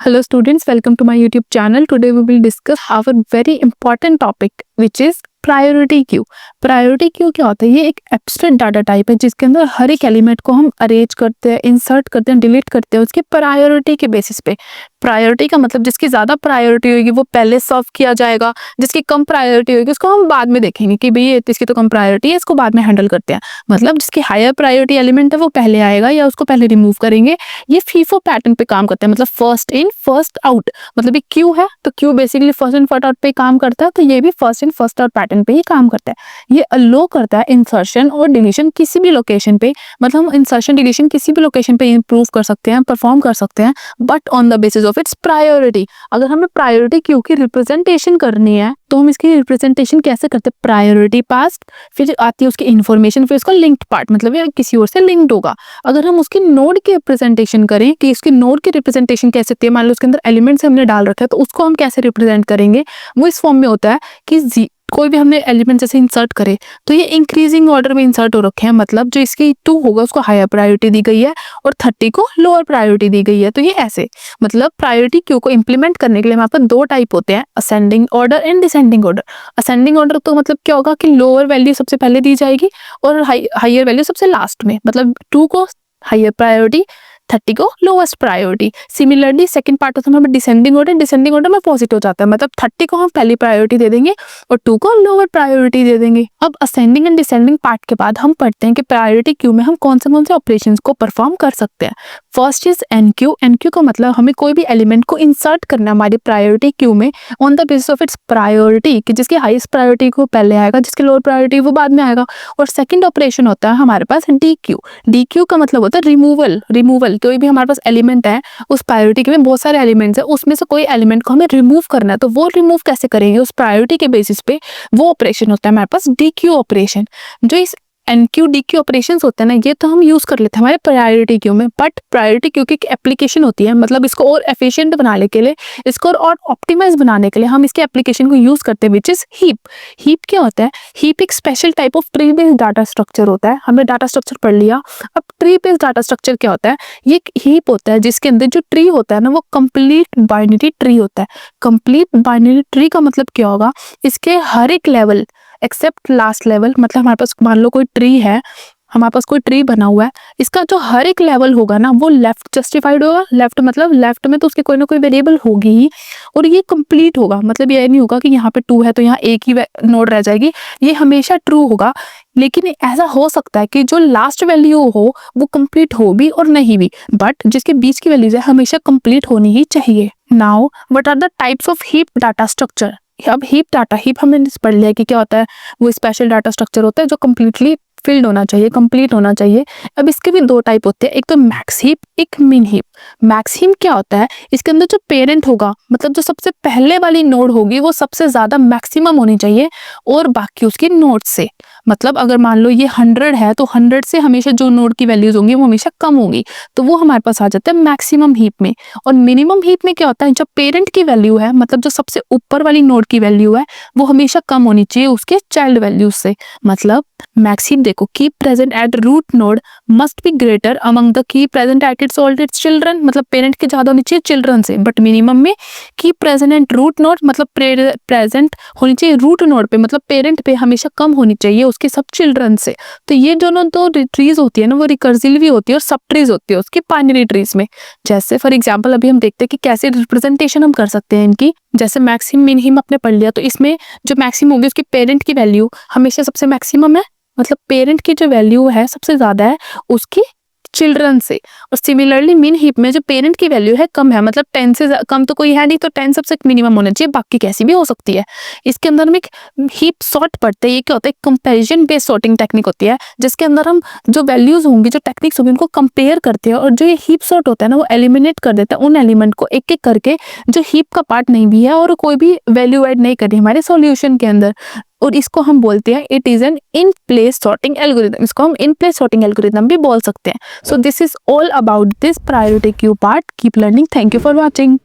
Hello students, welcome to my YouTube channel. Today we will discuss our very important topic which is priority queue. Priority queue क्या होता है? ये एक abstract data type है जिसके अंदर हर एक एलिमेंट को हम अरेंज करते हैं, इंसर्ट करते हैं, डिलीट करते हैं उसकी प्रायोरिटी के बेसिस पे। प्रायोरिटी का मतलब जिसकी ज्यादा प्रायोरिटी होगी वो पहले सर्व किया जाएगा, जिसकी कम प्रायोरिटी होगी उसको हम बाद में देखेंगे कि भाई इसकी तो कम प्रायोरिटी है, इसको बाद में हैंडल करते हैं। मतलब जिसकी हायर प्रायोरिटी एलिमेंट है वो पहले आएगा या उसको पहले रिमूव करेंगे। ये फीफो पैटर्न पे काम करते हैं, मतलब फर्स्ट इन फर्स्ट आउट। मतलब ये क्यू है तो Q basically first in first out पे काम करता है, तो ये भी first in first out pattern पे ही काम करता है। ये अलो करता है इंसर्शन और डिलीशन किसी भी लोकेशन पे। मतलब हम इंसर्शन डिलीशन किसी भी लोकेशन पे इंप्रूव कर सकते हैं, परफॉर्म कर सकते हैं, but on the basis of its priority. अगर हमें प्रायोरिटी क्यू की रिप्रेजेंटेशन करनी है तो हम इसकी रिप्रेजेंटेशन कैसे करते हैं? प्रायोरिटी पास्ट, फिर आती है उसकी इन्फॉर्मेशन, फिर उसका लिंक्ड पार्ट, मतलब ये किसी और से लिंक्ड होगा। अगर हम उसकी नोड की रिप्रेजेंटेशन करें कि इसकी नोड की रिप्रेजेंटेशन कैसे होती है, मान लो उसके अंदर एलिमेंट्स हमने डाल रखा है तो उसको हम कैसे रिप्रेजेंट करेंगे? वो इस फॉर्म में होता है कि कोई भी हमने एलिमेंट जैसे इंसर्ट करे तो ये इंक्रीजिंग ऑर्डर में इंसर्ट हो रखे हैं। मतलब जो इसकी 2 होगा उसको हायर प्रायोरिटी दी गई है और 30 को लोअर प्रायोरिटी दी गई है। तो ये ऐसे, मतलब प्रायोरिटी क्यू को इंप्लीमेंट करने के लिए हमारे पास 2 टाइप होते हैं, ascending order and descending order. Ascending order तो मतलब क्या होगा कि लोअर वैल्यू सबसे पहले दी जाएगी और हायर वैल्यू सबसे लास्ट में। मतलब 2 को हायर प्रायोरिटी, 30 को lowest priority. Similarly second part होता है हमें डिसेंडिंग ऑर्डर। डिसेंडिंग ऑर्डर में अपोजिट हो जाता है, मतलब 30 को हम पहली प्रायोरिटी दे देंगे और 2 को लोअर प्रायोरिटी दे देंगे। अब असेंडिंग एंड डिसेंडिंग पार्ट के बाद हम पढ़ते हैं कि प्रायोरिटी क्यू में हम कौन से ऑपरेशंस को परफॉर्म कर सकते हैं। First is NQ. एनक्यू का मतलब हमें कोई भी एलिमेंट को इंसर्ट करना है हमारी प्रायोरिटी क्यू में on the basis of its priority, कि जिसकी हाईएस्ट प्रायोरिटी को पहले आएगा, जिसकी लोअर प्रायोरिटी वो बाद में आएगा। और सेकंड ऑपरेशन होता है हमारे पास डी क्यू। डी क्यू का मतलब होता है रिमूवल। कोई भी हमारे पास एलिमेंट है, उस प्रायोरिटी के में बहुत सारे एलिमेंट्स है, उसमें से कोई एलिमेंट को हमें रिमूव करना है, तो वो रिमूव कैसे करेंगे उस प्रायोरिटी के बेसिस पे, वो ऑपरेशन होता है हमारे पास डी क्यू ऑपरेशन। जो इस एनक्यू डी क्यू ऑपरेशंस होते हैं ना, ये तो हम यूज कर लेते हैं हमारे प्रायोरिटी क्यू में, बट प्रायोरिटी क्यू की एक एप्लीकेशन होती है। मतलब इसको और एफिशिएंट बनाने के लिए, इसको और ऑप्टिमाइज बनाने के लिए हम इसके एप्लीकेशन को यूज करते हैं, विच इज हीप। हीप क्या होता है? हीप एक special type of tree based data structure होता है। हमने डाटा स्ट्रक्चर पढ़ लिया। अब ट्री बेस्ड डाटा स्ट्रक्चर क्या होता है? ये एक हीप होता है जिसके अंदर जो ट्री होता है ना वो कंप्लीट बाइनरी ट्री होता है। कंप्लीट बाइनरी ट्री का मतलब क्या होगा? इसके हर एक लेवल एक्सेप्ट लास्ट लेवल, मतलब हमारे पास मान लो कोई ट्री है, हमारे पास कोई ट्री बना हुआ है, इसका जो हर एक लेवल होगा ना वो लेफ्ट जस्टिफाइड होगा। लेफ्ट मतलब लेफ्ट में तो उसके कोई ना कोई वेरिएबल होगी ही, और ये कंप्लीट होगा। मतलब ये नहीं होगा कि यहाँ पे 2 है तो यहाँ एक ही नोड रह जाएगी, ये हमेशा ट्रू होगा। लेकिन ऐसा हो सकता है कि जो लास्ट वैल्यू हो वो कंप्लीट हो भी और नहीं भी, बट जिसके बीच की वैल्यूज है हमेशा कंप्लीट होनी ही चाहिए। Now what are the types of heap data structure? अब हीप हमने पढ़ लिया कि क्या होता है। वो स्पेशल डाटा स्ट्रक्चर होता है जो कंप्लीटली फिल्ड होना चाहिए, कंप्लीट होना चाहिए। अब इसके भी 2 टाइप होते हैं, एक तो मैक्स हीप, एक मिन हीप। मैक्स हीप क्या होता है? इसके अंदर जो पेरेंट होगा, मतलब जो सबसे पहले वाली नोड होगी वो सबसे ज्यादा मैक्सिमम होनी चाहिए और बाकी उसकी नोड से। मतलब अगर मान लो ये 100 है तो 100 से हमेशा जो नोड की वैल्यूज होंगी वो हमेशा कम होगी, तो वो हमारे पास आ जाता है मैक्सिमम हीप में। और मिनिमम हीप में क्या होता है? जो पेरेंट की वैल्यू है, मतलब जो सबसे ऊपर वाली नोड की वैल्यू है वो हमेशा कम होनी चाहिए उसके चाइल्ड वैल्यूज से। मतलब मैक्स हीप देखो, key present at root node must be greater among the key present at its all its children. मतलब पेरेंट की ज्यादा होनी चाहिए चिल्ड्रन से, बट मिनिमम में की प्रेजेंट एट रूट नोड, मतलब प्रेजेंट होनी चाहिए रूट नोड पे, मतलब पेरेंट पे हमेशा कम होनी चाहिए उसके सब चिल्ड्रन से। तो ये दोनों तो ट्रीज होती है ना वो रिकर्सिव भी होती है और सब ट्रीज होती है उसकी बाइनरी ट्रीज में। जैसे फॉर एग्जांपल अभी हम देखते हैं कि कैसे रिप्रेजेंटेशन हम कर सकते हैं इनकी। जैसे मैक्सिमम मिनिमम आपने पढ़ लिया, तो इसमें जो मैक्सिमम होगी उसकी पेरेंट की वैल्यू हमेशा सबसे मैक्सिमम है, मतलब पेरेंट की जो वैल्यू है सबसे ज्यादा है उसकी चिल्ड्रन से। और सिमिलरली मिन हीप में जो पेरेंट की वैल्यू है कम है, मतलब 10 से कम तो कोई है नहीं, तो 10 सबसे मिनिमम होना चाहिए, बाकी कैसी भी हो सकती है। इसके अंदर में हीप सॉर्ट पढ़ते हैं। ये क्या होता है? कंपैरिजन बेस्ड सॉर्टिंग टेक्निक होती है जिसके अंदर हम जो वैल्यूज होंगी, जो टेक्निक्स होंगी उनको कंपेयर करते हैं, और जो ये हीप सॉर्ट होता है ना वो एलिमिनेट कर देता है उन एलिमेंट को एक एक करके जो हीप का पार्ट नहीं भी है और कोई भी वैल्यू ऐड नहीं करी हमारे सॉल्यूशन के अंदर। और इसको हम बोलते हैं it is an in place sorting algorithm. इसको हम इन प्लेस सॉर्टिंग एल्गोरिथम भी बोल सकते हैं। So this is all about this priority queue part. Keep learning. Thank you for watching.